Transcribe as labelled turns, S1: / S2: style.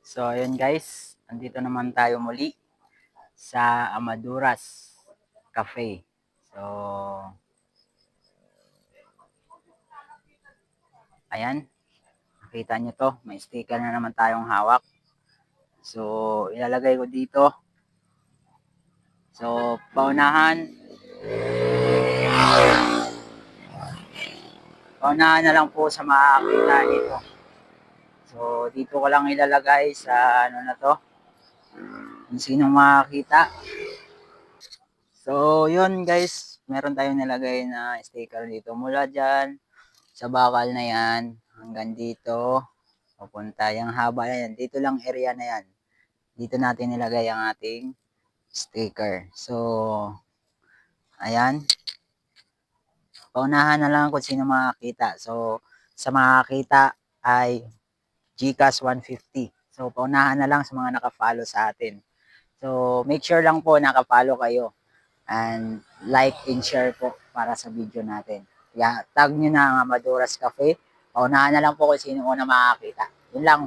S1: So, ayun guys, andito naman tayo muli sa Amaduras Cafe. So, ayan, nakita nyo to, may sticker na naman tayong hawak. So, ilalagay ko dito. So, paunahan na lang po sa makakita nito. So, dito ko lang ilalagay sa ano na to, kung sino makakita. So, yun guys, meron tayong nilagay na sticker dito mula dyan sa bakal na yan hanggang dito. Papunta yung haba na yan. Dito lang area na yan. Dito natin nilagay ang ating sticker. So, ayan. Paunahan na lang kung sino makakita. So, sa makakita ay GCash 150. So, paunahan na lang sa mga naka-follow sa atin. So, make sure lang po naka-follow kayo. And like and share po para sa video natin. Kaya tag nyo na ang Amaduras Cafe. Paunahan na lang po kung sino una makakita. Yun lang.